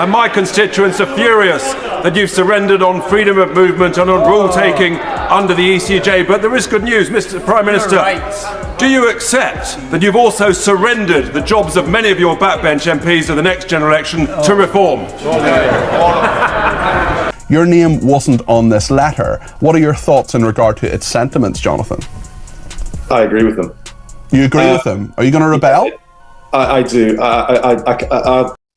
and my constituents are furious that you've surrendered on freedom of movement and on rule-taking under the ECJ. But there is good news, Mr. Prime Minister. Do you accept that you've also surrendered the jobs of many of your backbench MPs in the next general election to reform? Your name wasn't on this letter. What are your thoughts in regard to its sentiments, Jonathan? I agree with them. You agree with them? Are you going to rebel? I do.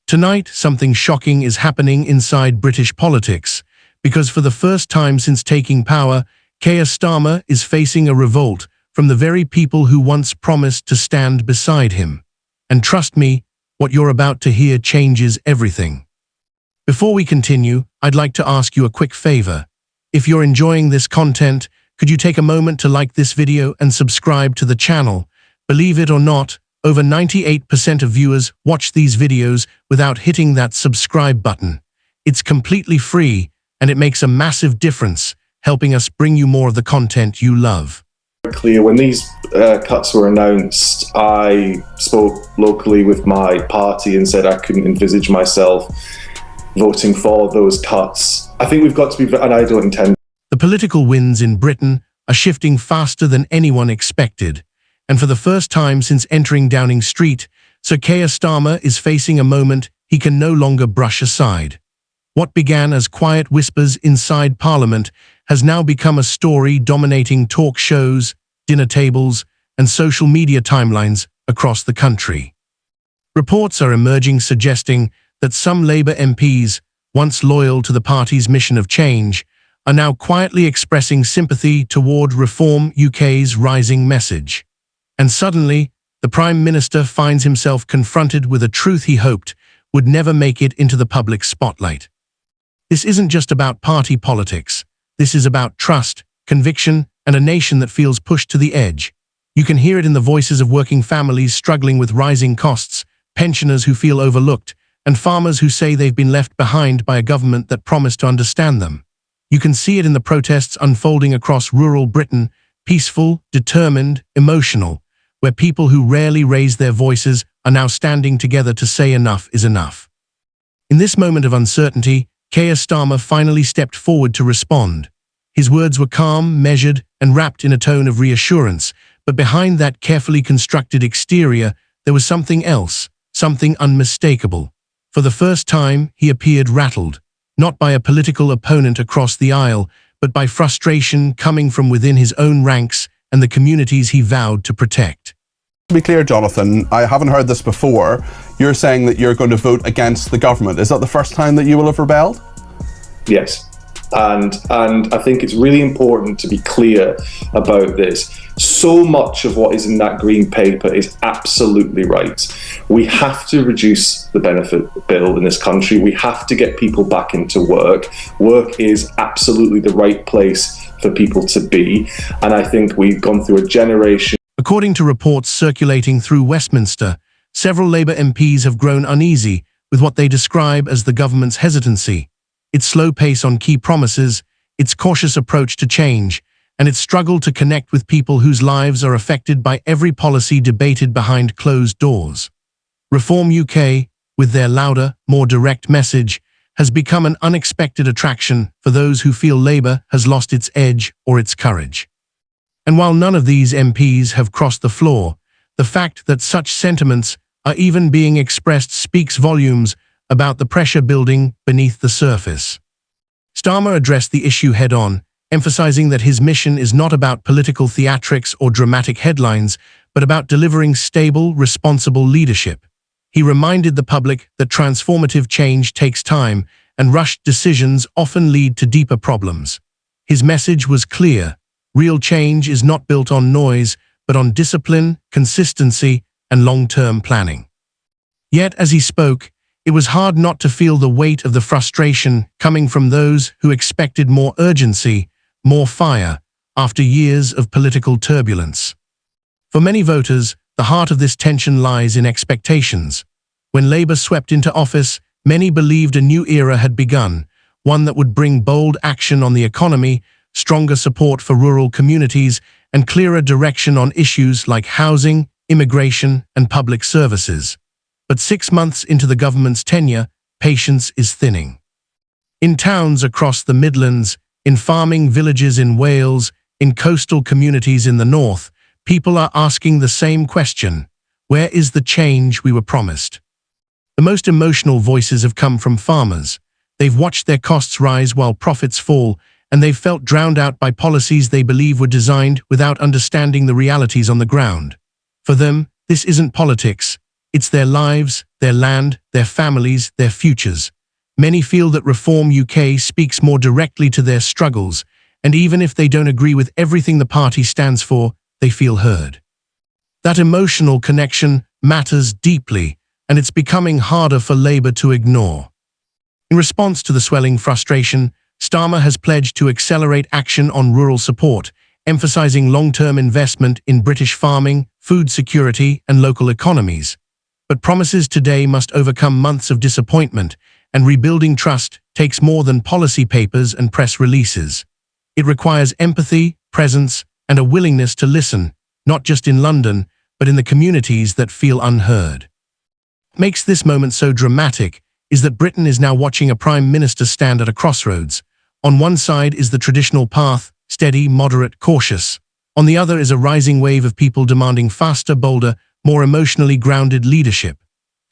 Tonight, something shocking is happening inside British politics, because for the first time since taking power, Keir Starmer is facing a revolt from the very people who once promised to stand beside him. And trust me, what you're about to hear changes everything. Before we continue, I'd like to ask you a quick favor. If you're enjoying this content, could you take a moment to like this video and subscribe to the channel? Believe it or not, over 98% of viewers watch these videos without hitting that subscribe button. It's completely free, and it makes a massive difference, helping us bring you more of the content you love. Clear. When these cuts were announced, I spoke locally with my party and said I couldn't envisage myself voting for those cuts. I think we've got to be, and I don't intend. The political winds in Britain are shifting faster than anyone expected, and for the first time since entering Downing Street, Sir Keir Starmer is facing a moment he can no longer brush aside. What began as quiet whispers inside Parliament has now become a story dominating talk shows, dinner tables, and social media timelines across the country. Reports are emerging suggesting that some Labour MPs, once loyal to the party's mission of change, are now quietly expressing sympathy toward Reform UK's rising message. And suddenly, the Prime Minister finds himself confronted with a truth he hoped would never make it into the public spotlight. This isn't just about party politics. This is about trust, conviction, and a nation that feels pushed to the edge. You can hear it in the voices of working families struggling with rising costs, pensioners who feel overlooked, and farmers who say they've been left behind by a government that promised to understand them. You can see it in the protests unfolding across rural Britain, peaceful, determined, emotional, where people who rarely raise their voices are now standing together to say enough is enough. In this moment of uncertainty, Keir Starmer finally stepped forward to respond. His words were calm, measured, and wrapped in a tone of reassurance, but behind that carefully constructed exterior, there was something else, something unmistakable. For the first time, he appeared rattled, not by a political opponent across the aisle, but by frustration coming from within his own ranks and the communities he vowed to protect. To be clear, Jonathan, I haven't heard this before. You're saying that you're going to vote against the government. Is that the first time that you will have rebelled? Yes. And I think it's really important to be clear about this. So much of what is in that green paper is absolutely right. We have to reduce the benefit bill in this country. We have to get people back into work. Work is absolutely the right place for people to be. And I think we've gone through a generation. According to reports circulating through Westminster, several Labour MPs have grown uneasy with what they describe as the government's hesitancy, its slow pace on key promises, its cautious approach to change, and its struggle to connect with people whose lives are affected by every policy debated behind closed doors. Reform UK, with their louder, more direct message, has become an unexpected attraction for those who feel Labour has lost its edge or its courage. And while none of these MPs have crossed the floor, the fact that such sentiments are even being expressed speaks volumes about the pressure building beneath the surface. Starmer addressed the issue head-on, emphasizing that his mission is not about political theatrics or dramatic headlines, but about delivering stable, responsible leadership. He reminded the public that transformative change takes time, and rushed decisions often lead to deeper problems. His message was clear: real change is not built on noise, but on discipline, consistency, and long-term planning. Yet, as he spoke, it was hard not to feel the weight of the frustration coming from those who expected more urgency, more fire, after years of political turbulence. For many voters, the heart of this tension lies in expectations. When Labour swept into office, many believed a new era had begun, one that would bring bold action on the economy, stronger support for rural communities, and clearer direction on issues like housing, immigration, and public services. But 6 months into the government's tenure, patience is thinning. In towns across the Midlands, in farming villages in Wales, in coastal communities in the north, people are asking the same question: where is the change we were promised? The most emotional voices have come from farmers. They've watched their costs rise while profits fall, and they've felt drowned out by policies they believe were designed without understanding the realities on the ground. For them, this isn't politics. It's their lives, their land, their families, their futures. Many feel that Reform UK speaks more directly to their struggles, and even if they don't agree with everything the party stands for, they feel heard. That emotional connection matters deeply, and it's becoming harder for Labour to ignore. In response to the swelling frustration, Starmer has pledged to accelerate action on rural support, emphasising long-term investment in British farming, food security and local economies. But promises today must overcome months of disappointment, and rebuilding trust takes more than policy papers and press releases. It requires empathy, presence, and a willingness to listen, not just in London, but in the communities that feel unheard. What makes this moment so dramatic is that Britain is now watching a Prime Minister stand at a crossroads. On one side is the traditional path, steady, moderate, cautious. On the other is a rising wave of people demanding faster, bolder, more emotionally grounded leadership.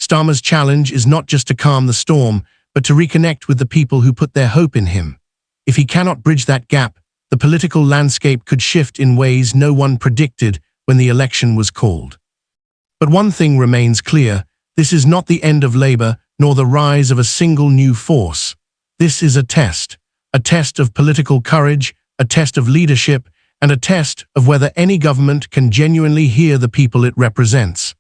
Starmer's challenge is not just to calm the storm, but to reconnect with the people who put their hope in him. If he cannot bridge that gap, the political landscape could shift in ways no one predicted when the election was called. But one thing remains clear: this is not the end of Labour, nor the rise of a single new force. This is a test of political courage, a test of leadership, and a test of whether any government can genuinely hear the people it represents.